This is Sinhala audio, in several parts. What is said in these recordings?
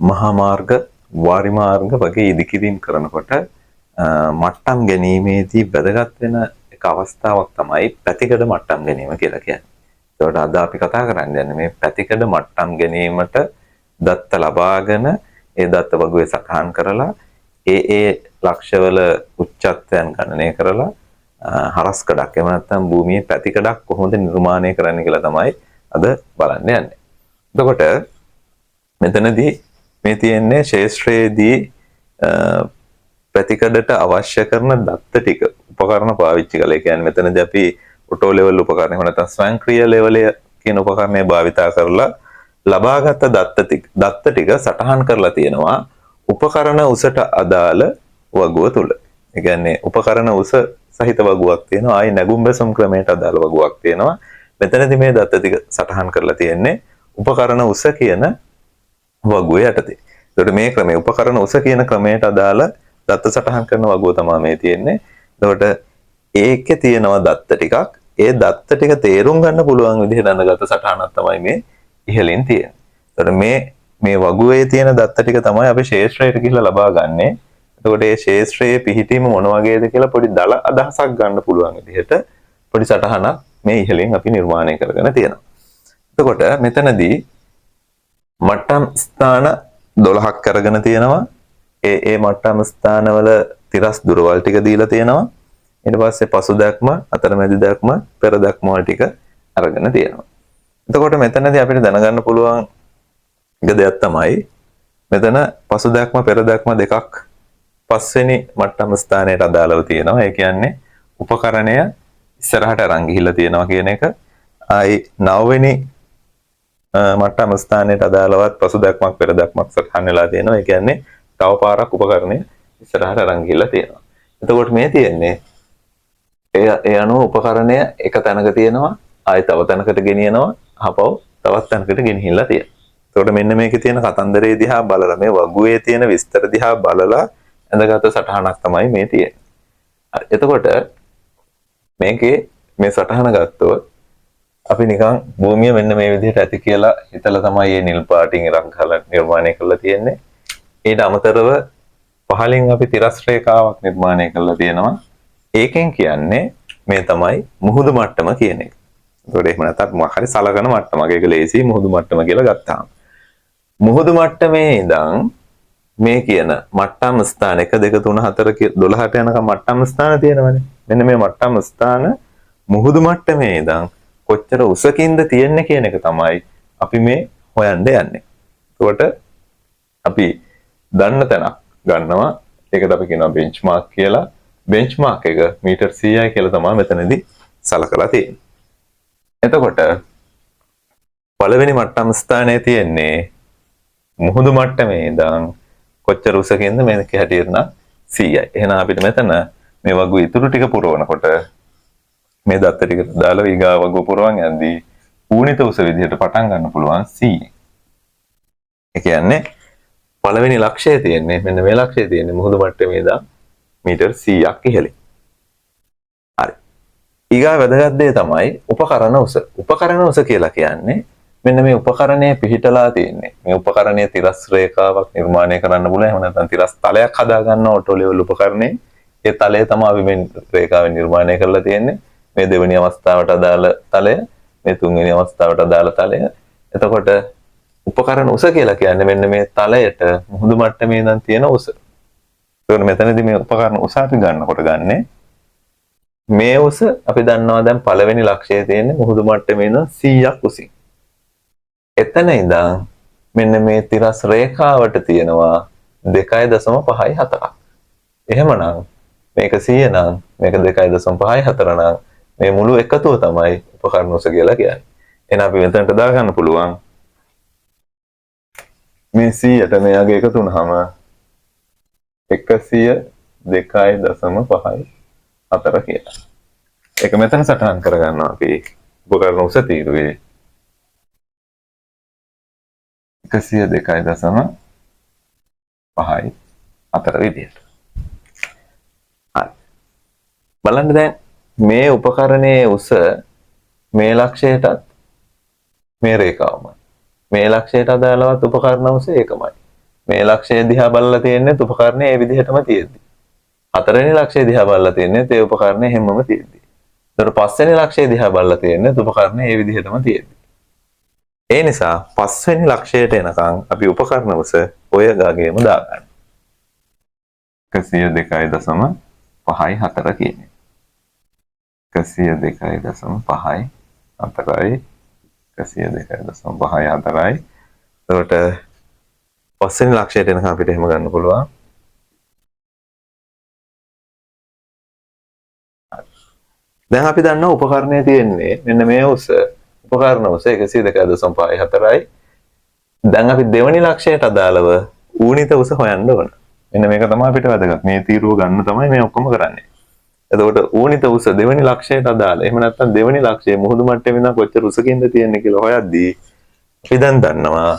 මහා මාර්ග, වාරි මාර්ග වගේ ඉදිකිරීම් කරනකොට මට්ටම් ගැනීමේදී වැදගත් වෙන එක අවස්ථාවක් තමයි පැතිකඩ මට්ටම් ගැනීම කියලා කියන්නේ. ඒකට අද අපි කතා කරන්නේ මේ පැතිකඩ මට්ටම් ගැනීමට දත්ත ලබාගෙන ඒ දත්ත වගුවේ සටහන් කරලා ඒ ලක්ෂවල උච්චත්වයන් ගණනය කරලා හරස්කඩක් එහෙම නැත්නම් භූමියේ පැතිකඩක් කොහොමද නිර්මාණය කරන්න කියලා තමයි අද බලන්න යන්නේ. එතකොට මෙතනදී මේ තියෙන්නේ ශේෂ්ත්‍රයේදී පැතිකඩට අවශ්‍ය කරන දත්ත ටික උපකරණ පාවිච්චි කළා. ඒ කියන්නේ මෙතනදී අපි ඔටෝ ලෙවල් උපකරණ එහෙම නැත්නම් ස්වයංක්‍රීය ලෙවලයේ කියන උපකරණය භාවිතා කරලා ලබාගත් දත්ත ටික සටහන් කරලා තියෙනවා උපකරණ උසට අදාළ වගුව තුල. ඒ කියන්නේ උපකරණ උස සහිත වගුවක් තියෙනවා. ආයි නැගුම් බැසුම් ක්‍රමයට අදාළ වගුවක් තියෙනවා. මෙතනදී මේ දත්ත ටික සටහන් කරලා තියෙන්නේ උපකරණ උස කියන වගුවේ යටතේ. ඒකට මේ ක්‍රමය උපකරණ උස කියන ක්‍රමයට අදාළ දත්ත සටහන් කරන වගුව තමයි මේ තියෙන්නේ. එතකොට ඒකේ තියෙනවා දත්ත ටිකක්. ඒ දත්ත ටික තේරුම් ගන්න පුළුවන් විදිහට අඳගත සටහනක් තමයි මේ ඉහළින් තියෙන්නේ. එතකොට මේ වගුවේ තියෙන දත්ත ටික තමයි අපි ශේෂ්ත්‍රයට ගිහිල්ලා ලබා ගන්නෙ. එතකොට මේ ශේෂ්ත්‍රයේ පිහිටීම මොන වගේද කියලා පොඩි දල අදහසක් ගන්න පුළුවන් විදිහට පොඩි සටහනක් මේ ඉහළින් අපි නිර්මාණය කරගෙන තියෙනවා. එතකොට මෙතනදී මට්ටම් ස්ථාන 12ක් අරගෙන තියෙනවා. ඒ මට්ටම් ස්ථානවල තිරස් දුරවල් ටික දීලා තියෙනවා. ඊට පස්සේ පසු දැක්ම, අතරමැදි දැක්ම, පෙර දැක්ම වල ටික අරගෙන තියෙනවා. එතකොට මෙතනදී අපිට දැනගන්න පුළුවන් එක දෙයක් තමයි මෙතන පසු දැක්ම, පෙර දැක්ම දෙකක් පස්වෙනි මට්ටම් ස්ථානයට අදාළව තියෙනවා. ඒ කියන්නේ උපකරණය ඉස්සරහට අරන් ගිහිල්ලා තියෙනවා කියන එක. ආයි 9 වෙනි මට්ටම් ස්ථානයට අදාළවත් පසු දැක්මක් පෙර දැක්මක් සටහන් වෙලා තියෙනවා. ඒ කියන්නේ තව පාරක් උපකරණය ඉස්සරහට අරන් ගිහිල්ලා තියෙනවා. එතකොට මේ තියෙන්නේ ඒ අනුව උපකරණය එක තැනක තියෙනවා. ආයි තව තැනකට ගෙනියනවා. අහපව් තවත් තැනකට ගෙනහිල්ලා තියෙනවා. එතකොට මෙන්න මේකේ තියෙන කතන්දරේ දිහා බලලා මේ වගුවේ තියෙන විස්තර දිහා බලලා ඇඳගත් සටහනක් තමයි මේ තියෙන්නේ. හරි. එතකොට මේකේ මේ සටහන ගත්තොත් අපි නිකන් භූමිය මෙන්න මේ විදිහට ඇති කියලා හිතලා තමයි මේ නිල් පාටින් ඉරක් ගහලා නිර්මාණය කරලා තියෙන්නේ. ඊට අමතරව පහලින් අපි තිරස් රේඛාවක් නිර්මාණය කරලා තියෙනවා. ඒකෙන් කියන්නේ මේ තමයි මුහුදු මට්ටම කියන එක. ඒකට එහෙම නැත්නම් මොකක් හරි සලකන මට්ටමක්. ඒක ලේසි මුහුදු මට්ටම කියලා ගත්තාම. මුහුදු මට්ටමේ ඉඳන් මේ කියන මට්ටම් ස්ථාන 1 2 3 4 12ට යනකම් මට්ටම් ස්ථාන තියෙනවනේ. මෙන්න මේ මට්ටම් ස්ථාන මුහුදු මට්ටමේ ඉඳන් කොච්චර උසකින්ද තියෙන්නේ කියන එක තමයි අපි මේ හොයන්න යන්නේ. ඒකට අපි දන්න තැනක් ගන්නවා. ඒකට අපි කියනවා බෙන්ච්මාර්ක් කියලා. බෙන්ච්මාර්ක් එක මීටර් 100යි කියලා තමයි මෙතනදී සලකලා තියෙන්නේ. එතකොට පළවෙනි මට්ටම් ස්ථානයේ තියෙන්නේ මුහුදු මට්ටමේ ඉඳන් කොච්චර උසකින්ද මේක හැටියට නම් 100යි. එහෙනම් අපිට මෙතන මේ වගුවේ ඉතුරු ටික පුරවනකොට මේ දත්ත ටික දාලා ඊගා වගුව පුරවන් යද්දී ඌනිත උස විදිහට පටන් ගන්න පුළුවන් 100. ඒ කියන්නේ පළවෙනි ලක්ෂය තියෙන්නේ මෙන්න මේ ලක්ෂය තියෙන්නේ මුහුදු මට්ටමේ ඉඳන් මීටර් 100ක් ඉහළින්. හරි. ඊගා වැදගත් දේ තමයි උපකරණ උස. උපකරණ උස කියලා කියන්නේ මෙන්න මේ උපකරණයේ පිහිටලා තියෙන්නේ. මේ උපකරණයේ තිරස් රේඛාවක් නිර්මාණය කරන්න පුළුවන්. එහෙම නැත්නම් තිරස් තලයක් හදා ගන්න ඔටෝ ලෙවල් උපකරණේ. ඒ තලය තමයි අපි මේ රේඛාවෙන් නිර්මාණය කරලා තියෙන්නේ. මේ දෙවෙනි අවස්ථාවට අදාළ තලය, මේ තුන්වෙනි අවස්ථාවට අදාළ තලය. එතකොට උපකරණ උස කියලා කියන්නේ මෙන්න මේ තලයට මුහුදු මට්ටමේ ඉඳන් තියෙන උස. ඒකෝන මෙතනදී මේ උපකරණ උස අපි ගන්නකොට ගන්නෙ මේ උස අපි දන්නවා දැන් පළවෙනි ලක්ෂයේ තියෙන්නේ මුහුදු මට්ටමේ ඉඳන් 100ක් උසින්. එතන ඉඳන් මෙන්න මේ තිරස් රේඛාවට තියෙනවා 2.54ක්. එහෙමනම් මේක 100 නම් මේක 2.54 නම් මේ මුළු එකතුව තමයි උපකරණ උස කියලා කියන්නේ. එහෙනම් අපි මෙතනට දාගන්න පුළුවන් මේ 100ට මෙයාගේ එකතු වුනහම 102.54 කියලා. ඒක මෙතන සටහන් කරගන්නවා අපි උපකරණ උස තීරුවේ 102.54 විදියට. හරි. බලන්න දැන් මේ උපකරණයේ උස මේ ලක්ෂයටත් මේ රේඛාවමයි. මේ ලක්ෂයට අදාළවත් උපකරණ උස ඒකමයි. මේ ලක්ෂය දිහා බලලා තියෙන්නේ උපකරණේ ඒ විදිහටම තියෙද්දි. හතරවෙනි ලක්ෂය දිහා බලලා තියෙන්නේ ඒ උපකරණේ හැමම තියෙද්දි. ඒතර පස්වෙනි ලක්ෂය දිහා බලලා තියෙන්නේ උපකරණේ ඒ විදිහටම තියෙද්දි. ඒ නිසා පස්වෙනි ලක්ෂයට එනකන් අපි උපකරණ උස ඔය ගාගේම දාගන්න. 102.54 කියන්නේ. 102.54යි 102.54යි. එතකොට පස්වෙනි ලක්ෂයට එනකම් අපිට එහෙම ගන්න පුළුවන්. දැන් අපි දන්නවා උපකරණයේ තියෙන්නේ මෙන්න මේ උස උපකරණ උස 102.54යි. දැන් අපි දෙවෙනි ලක්ෂයට අදාළව ඌනිත උස හොයන්න ඕන. මෙන්න මේක තමයි අපිට වැදගත්. මේ තීරුව ගන්න තමයි මේ ඔක්කොම කරන්නේ. එතකොට ඌනිත උස දෙවෙනි ලක්ෂයට අදාළ. එහෙම නැත්නම් දෙවෙනි ලක්ෂයේ මුහුදු මට්ටමේ ඉඳන් කොච්චර උසකින්ද තියෙන්නේ කියලා හොයද්දී අපි දැන් දන්නවා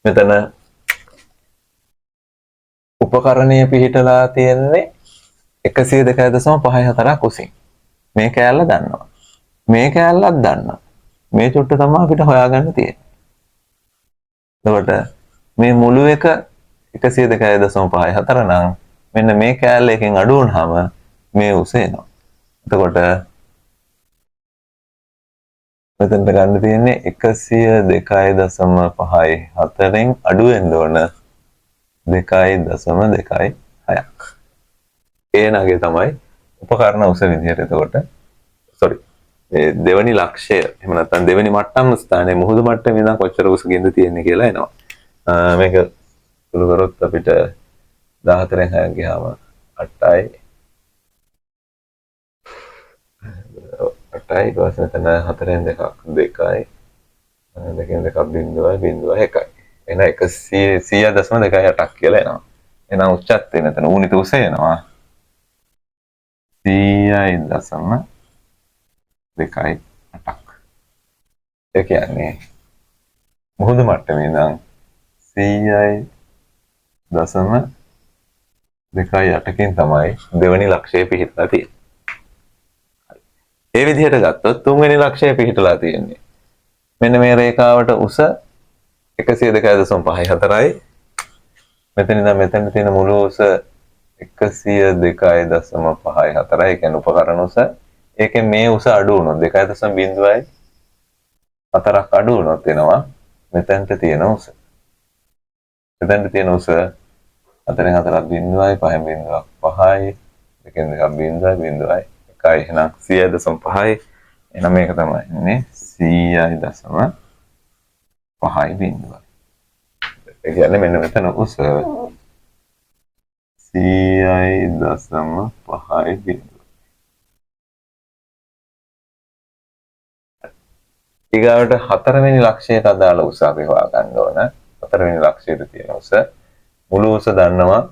මෙතන උපකරණයේ පිහිටලා තියෙන්නේ 102.54ක් උසින්. මේ කෑල්ල දන්නවා. මේ කෑල්ලක් දන්නවා. මේ චුට්ට තමයි අපිට හොයාගන්න තියෙන්නේ. එතකොට මේ මුළු එක 102.54 නම් මෙන්න මේ කෑල්ල එකෙන් අඩු වුනහම මේ උස එනවා. එතකොට මෙතනට ගන්න තියෙන්නේ 102.54න් අඩු වෙන්න ඕන 2.26ක්. ඒ නගේ තමයි උපකරණ උස විදිහට. එතකොට දෙවෙනි ලක්ෂය එහෙම නැත්නම් දෙවෙනි මට්ටම් ස්ථානයේ මුහුදු මට්ටමේ ඉඳන් කොච්චර උසකින්ද තියෙන්නේ කියලා එනවා. මේක සුළු කරොත් අපිට 14න් 6ක් ගියාම 8යි 8යි ඊට පස්සේ මෙතන 4න් 2ක් 2යි 2න් 2ක් 0.01යි. එන 100.28ක් කියලා එනවා. එහෙනම් උච්චත්වය මෙතන ඌනිත උස එනවා 100.28ක්. ඒ කියන්නේ මුහුදු මට්ටමේ ඉඳන් 100.28කින් තමයි දෙවෙනි ලක්ෂය පිහිටලා තියෙන්නේ. ඒ විදිහට ගත්තොත් තුන්වෙනි ලක්ෂය පිහිටලා තියෙන්නේ මෙන්න මේ රේඛාවට උස 102.54යි. මෙතන ඉඳන් මෙතන තියෙන මුළු උස 102.54යි. ඒ කියන්නේ උපකරණ උස. ඒකෙන් මේ උස අඩු වුණොත් 2.04ක් අඩු වුණොත් එනවා මෙතනට තියෙන උස. මෙතනට තියෙන උස 4න් 4ක් 0යි 5න් 0ක් 5යි 2න් 2ක් 0.01යි. එහෙනම් 100.5යි. එහෙනම් මේක තමයි ඉන්නේ 100.5යි බිඳුවයි. ඒ කියන්නේ මෙන්න මෙතන උස 100.5යි බිඳුව. ඊගාවට හතරවෙනි ලක්ෂයට අදාළ උස අපි හොයාගන්න ඕන. හතරවෙනි ලක්ෂයට තියෙන උස මුළු උස දන්නවා.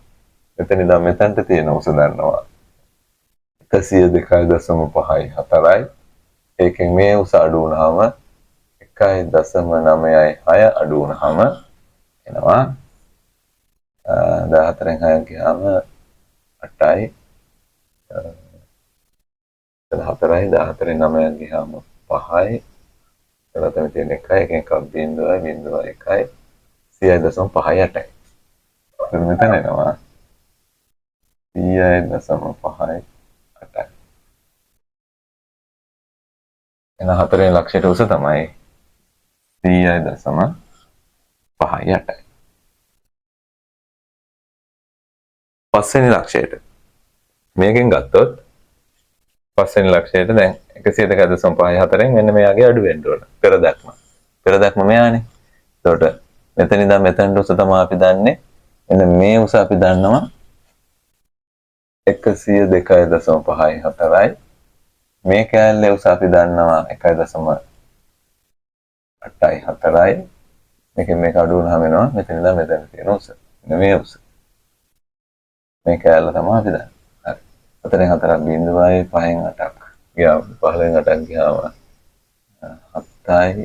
මෙතන ඉඳන් මෙතනට තියෙන උස දන්නවා 102.54යි. ඒකෙන් මේ උස අඩු වුණාම 1.96 අඩු වුණාම එනවා 14න් 6ක් ගියාම 8යි 4යි 14න් 9ක් ගියාම 5යි එතන තියෙන 1යි එකෙන් එකක් 0.01යි 100.58යි. මෙතන එනවා 100.58යි. එන හතරවෙනි ලක්ෂයට උස තමයි 100.58යි. පස්වෙනි ලක්ෂයට මේකෙන් ගත්තොත් පස්වෙනි ලක්ෂයට දැන් 102.54න් මෙන්න මෙයාගේ අඩු වෙන්න ඕන. පෙරදක්ම මෙයානේ. එතකොට මෙතන ඉඳන් මෙතනට උස තමයි අපි දන්නේ. මෙන්න මේ උස අපි දන්නවා 102.54යි. මේ කෑල්ලේ උස අපි දන්නවා 1.84යි. මේකෙන් මේක අඩු වුණාම එනවා මෙතන ඉඳන් මෙතන තියෙන උස. මෙන්න මේ උස. මේ කෑල්ල තමයි අපි දන්නේ. හරි. 4න් 4ක් 0යි 5න් 8ක් ගියාම 15න් 8ක් ගියාම 7යි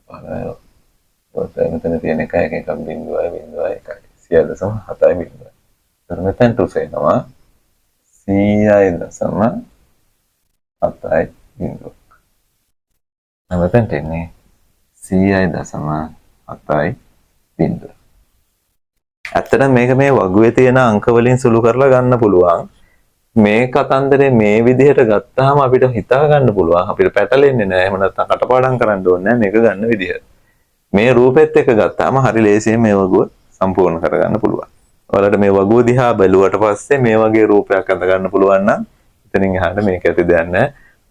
15 මෙතන තියෙන 1යි 1ක් 0යි 0.1යි 100.7යි බිඳුවයි. එතන මෙතනට උස එනවා 100.7යි බිඳුවක්. මෙතනට එන්නේ 100.7යි බිංදුව. ඇත්තටම මේක මේ වගුවේ තියෙන අංක වලින් සුළු කරලා ගන්න පුළුවන්. මේ කතන්දරේ මේ විදිහට ගත්තාම අපිට හිතා ගන්න පුළුවන්. අපිට පැටලෙන්නේ නැහැ. එහෙම නැත්නම් කටපාඩම් කරන්න ඕනේ නැහැ මේක ගන්න විදිහ. මේ රූපෙත් එක්ක ගත්තාම හරි ලේසියෙන් මේ වගුව සම්පූර්ණ කරගන්න පුළුවන්. ඔයාලට මේ වගුව දිහා බැලුවට පස්සේ මේ වගේ රූපයක් අඳ ගන්න පුළුවන් නම් එතනින් එහාට මේක ඇති දෙයක් නැහැ.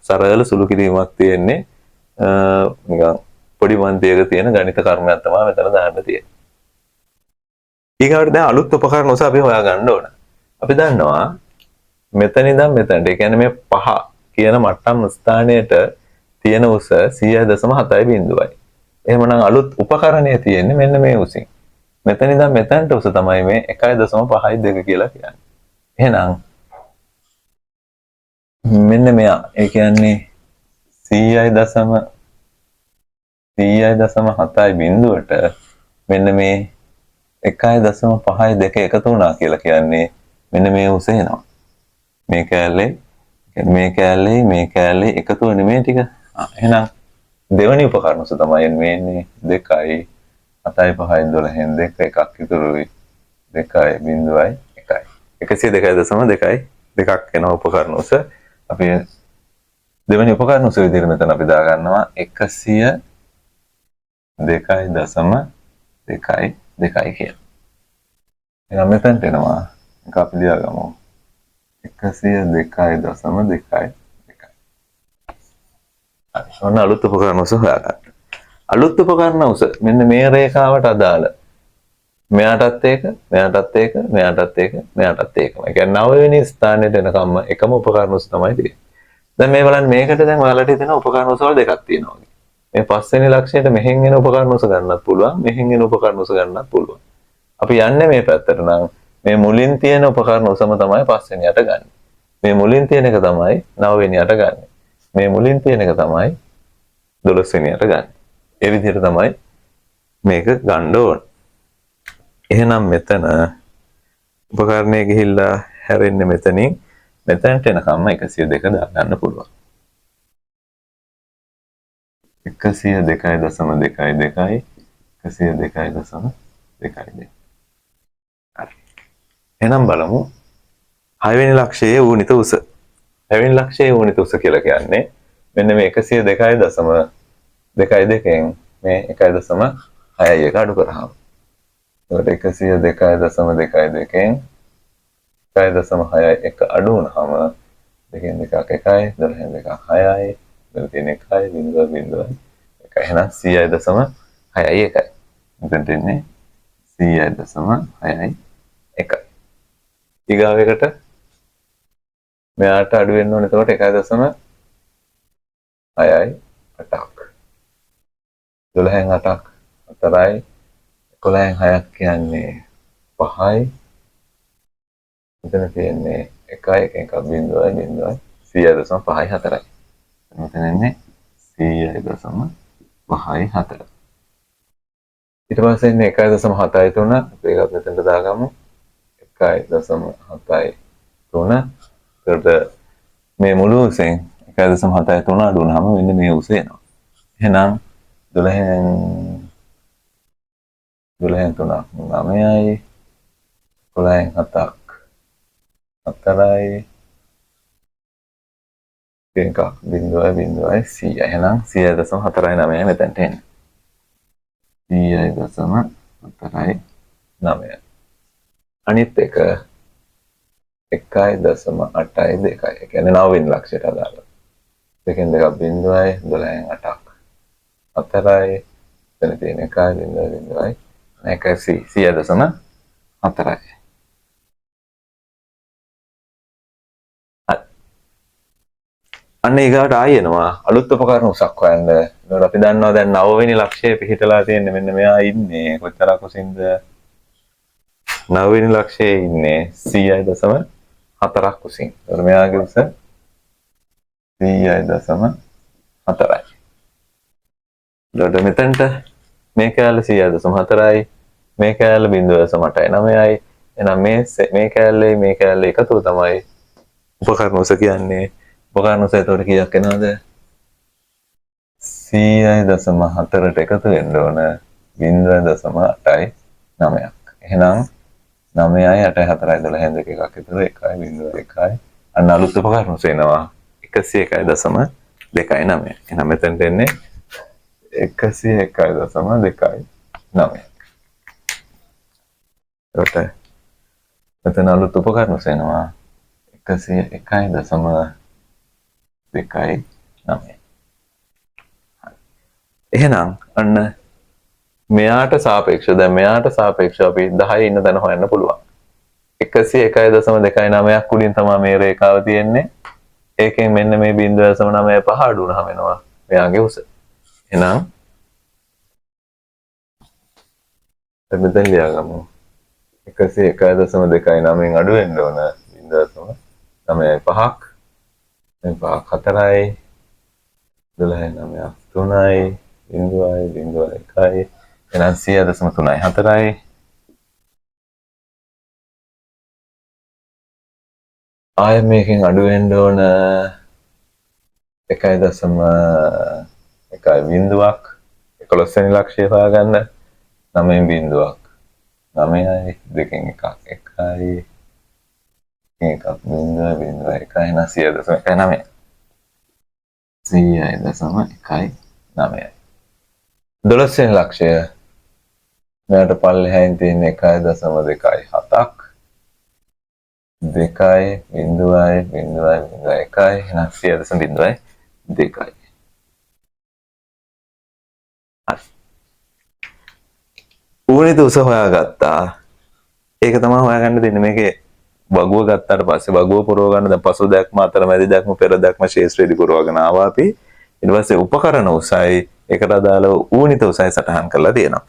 සරල සුළු කිරීමක් තියෙන්නේ. නිකන් පොඩි මන්තියක තියෙන ගණිත කර්මයක් තමයි මෙතන දාන්න තියෙන්නේ. ඊගාට දැන් අලුත් උපකරණ ඔස අපි හොයා ගන්න ඕන. අපි දන්නවා මෙතන ඉඳන් මෙතනට, ඒ කියන්නේ මේ 5 කියන මට්ටම් ස්ථානයට තියෙන උස 100.7 බිංදුවයි. එහෙමනම් අලුත් උපකරණය තියෙන්නේ මෙන්න මේ උසින්. මෙතන ඉඳන් මෙතනට උස තමයි මේ 1.52 කියලා කියන්නේ. එහෙනම් මෙන්න මෙයා, ඒ කියන්නේ 100.7 බිංදුවට මෙන්න මේ 1.52 එකතු වුණා කියලා කියන්නේ මෙන්න මේ උස එනවා. මේ කෑල්ලේ එකතු වෙන මේ ටික. එහෙනම් දෙවෙනි උපකරණ උස තමයි මේ 2යි 7යි 5යි 12න් 2 එකක් ඉතුරුයි 2.1යි 102.2යි දෙකක් එන උපකරණ උස. අපි දෙවෙනි උපකරණ උස විදිහට මෙතන අපි දා ගන්නවා 102.2 කියලා. එහෙනම් මෙතනට එනවා එක අපි ලියා ගමු 102.2. ඔන්න අලුත් උපකරණ උස හොයාගන්න. අලුත් උපකරණ උස මෙන්න මේ රේඛාවට අදාළ මෙයාටත් ඒක, මෙයාටත් ඒක, මෙයාටත් ඒක, මෙයාටත් ඒකම. ඒ කියන්නේ 9 වෙනි ස්ථානයට එනකම්ම එකම උපකරණ උස තමයි තියෙන්නේ. දැන් මේ බලන්න මේකට දැන් ඔයාලට හිතෙන උපකරණ උස වල දෙකක් තියෙනවා. මේ 5 වෙනි ලක්ෂයට මෙහෙන් එන උපකරණ උස ගන්නත් පුළුවන්, මෙහෙන් එන උපකරණ උස ගන්නත් පුළුවන්. අපි යන්නේ මේ පැත්තට නම් මේ මුලින් තියෙන උපකරණ උසම තමයි 5 වෙනියට ගන්න. මේ මුලින් තියෙන එක තමයි 9 වෙනියට ගන්න. මේ මුලින් තියෙන එක තමයි 12 වෙනියට ගන්න. ඒ විදිහට තමයි මේක ගන්න ඕන. එහෙනම් මෙතන උපකරණය ගිහිල්ලා හැරෙන්නේ මෙතනින් මෙතනට එනකම්ම 102 දා ගන්න පුළුවන්. 102.2 102.2. හරි. එහෙනම් බලමු 6 වෙනි ලක්ෂයේ ඌනිත උස. 6 වෙනි ලක්ෂයේ ඌනිත උස කියලා කියන්නේ මෙන්න මේ 102.2න් මේ 1.6යි එක අඩු කරාම. ඒකට 102.2න් 1.6යි එක අඩු වුණාම දෙකෙන් දෙකක් 1යි 12න් දෙකක් 6යි මෙතන තියෙන 1යි බිංදුව එක. එහෙනම් 100.6යි එකයි. මෙතන තියෙන්නේ 100.6යි එකයි. ඊගාව එකට මෙයාට අඩු වෙන්න ඕනේ. එතකොට 1.6යි 8ක් 12න් 8ක් 4යි 11න් 6ක් කියන්නේ 5යි. මෙතන තියෙන්නේ 1යි එකක් බිංදුවයි 100.5යි 4යි. මෙතන ඉන්නේ 100.5යි 4. ඊට පස්සේ ඉන්නේ 1.7යි 3. අපි ඒකත් මෙතනට දාගමු. 1.7යි 3. ඒකට මේ මුළු උසෙන් 1.7යි 3 අඩු වුණාම මෙන්න මේ උස එනවා. එහෙනම් 12න් 3ක් 9යි 11න් 7ක් 4යි එකක් බිංදුවයි 100. එහෙනම් 100.4.9 මෙතනට එන්නේ. 100.4.9. අනිත් එක 1.8.2. ඒ කියන්නේ 9 වෙනි ලක්ෂයට අදාළ. දෙකෙන් දෙකක් බිංදුවයි 12න් 8ක් 4යි. එතන තියෙන 1යි බිංදුවයි 100.4යි. අන්න ඊගාට ආයෙ එනවා අලුත් උපකරණ උසක් හොයන්න. ඒකට අපි දන්නවා දැන් 9 වෙනි ලක්ෂයේ පිහිටලා තියෙන්නේ මෙන්න මෙයා ඉන්නේ කොතරක් උසින්ද? 9 වෙනි ලක්ෂයේ ඉන්නේ 100.4ක් උසින්. ඒකට මෙයාගේ උස 100.4යි. ඊට මෙතනට මේ කෑල්ල 100.4යි. මේ කෑල්ල 0.8.9යි. එහෙනම් මේ කෑල්ලේ එකතුව තමයි උපකරණ උස කියන්නේ. උපකරණ උස එතකොට කීයක් එනවද? 100.4ට එකතු වෙන්න ඕන 0.8යි 9ක්. එහෙනම් 9යි 8යි 4යි 12යි 2 එකක් විතර 1.1යි. අන්න අලුත් උපකරණ සේනවා 101.2.9. එහෙනම් මෙතනට එන්නේ 101.2.9. එතකොට මෙතන අලුත් උපකරණ සේනවා 101.2.9. එහෙනම් අන්න මෙයාට සාපේක්ෂව දැන් මෙයාට සාපේක්ෂව අපි 10 ඉන්න තැන හොයන්න පුළුවන්. 101.2.9ක් උඩින් තමයි මේ රේඛාව තියෙන්නේ. ඒකෙන් මෙන්න මේ 0.95 අඩු වුණාම එනවා මෙයාගේ උස. එහෙනම් මෙතෙන් ලියාගමු. 101.2.9න් අඩු වෙන්න ඕන 0.95ක්. මේ 5ක් 4යි 12යි 9ක් 3යි 0.1යි එහෙනම් 100.3යි 4යි ආය මේකෙන් අඩු වෙන්න ඕන 1.1යි බිඳුවක් 11 වෙනි ලක්ෂය හොයාගන්න 9 බිඳුවක් 9යි දෙකෙන් එකක් 1යි එකක් බිඳුව බිඳුව 1යි එහෙනම් 100.1.9 100.1.9යි 12 වෙනි ලක්ෂය මෙයාට පල්ලෙහායින් තියෙන 1.2.7ක් 2යි බිඳුවයි බිඳුවයි බිඳුවයි 1යි එහෙනම් 100.2යි. ඌනිත උස හොයාගත්තා. ඒක තමයි හොයාගන්න දෙන්නේ මේකේ වගුව ගත්තාට පස්සේ වගුව පුරව ගන්න දැන් පසු දැක්ම අතරමැදි දැක්ම පෙර දැක්ම ශේෂ්ත්‍රයේදී පුරවගෙන ආවා අපි. ඊට පස්සේ උපකරණ උසයි ඒකට අදාළව ඌනිත උසයි සටහන් කරලා තියෙනවා.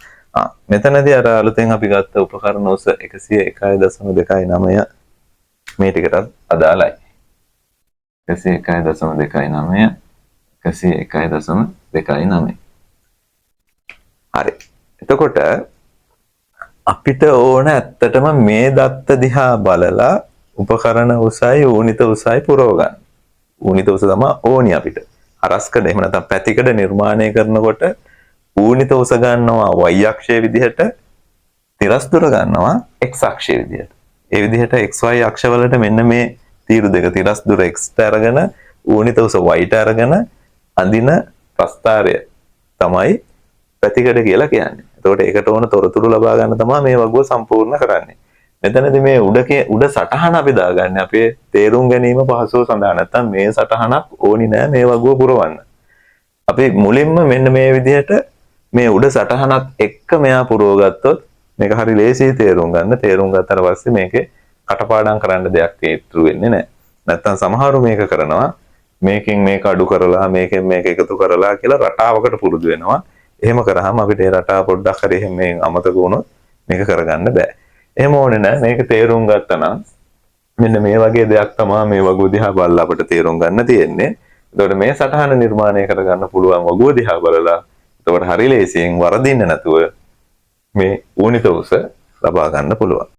මෙතනදී අර අලුතෙන් අපි ගත්ත උපකරණ උස 101.2.9 මේ ටිකටත් අදාළයි. 101.2.9 101.2.9. හරි. එතකොට අපිට ඕන ඇත්තටම මේ දත්ත දිහා බලලා උපකරණ උසයි ඌනිත උසයි පුරව ගන්න. ඌනිත උස තමයි ඕනි අපිට. හරස්කඩ එහෙම නැත්නම් පැතිකඩ නිර්මාණය කරනකොට ඌනිත උස ගන්නවා y අක්ෂයේ විදිහට, තිරස් දුර ගන්නවා x අක්ෂයේ විදිහට. ඒ විදිහට xy අක්ෂවලට මෙන්න මේ තීරු දෙක තිරස් දුර x ට අරගෙන ඌනිත උස y ට අරගෙන අඳින ප්‍රස්ථාරය තමයි පැතිකඩ කියලා කියන්නේ. එතකොට ඒකට ඕන තොරතුරු ලබා ගන්න තමයි මේ වගුව සම්පූර්ණ කරන්නේ. මෙතනදී මේ උඩ සටහන අපි දාගන්නේ අපේ තේරුම් ගැනීම පහසුව සඳහා. නැත්නම් මේ සටහනක් ඕනි නෑ මේ වගුව පුරවන්න. අපි මුලින්ම මෙන්න මේ විදිහට මේ උඩ සටහනත් එක්ක මෙයා පුරව ගත්තොත් මේක හරි ලේසියි තේරුම් ගන්න. තේරුම් ගත්තට පස්සේ මේකේ කටපාඩම් කරන්න දෙයක් ඉතුරු වෙන්නේ නැහැ. නැත්තම් සමහරු මේක කරනවා මේකෙන් මේක අඩු කරලා මේකෙන් මේක එකතු කරලා කියලා රටාවකට පුරුදු වෙනවා. එහෙම කරාම අපිට ඒ රටාව පොඩ්ඩක් හරි එහෙම අමතක වුණොත් මේක කරගන්න බෑ. එහෙම ඕනේ නැහැ. මේක තේරුම් ගත්තා නම් මෙන්න මේ වගේ දෙයක් තමයි මේ වගුව දිහා බලලා අපිට තේරුම් ගන්න තියෙන්නේ. එතකොට මේ සටහන නිර්මාණය කරගන්න පුළුවන් වගුව දිහා බලලා එතකොට හරි ලේසියෙන් වරදින්න නැතුව මේ ඌනිත උස ලබා ගන්න පුළුවන්.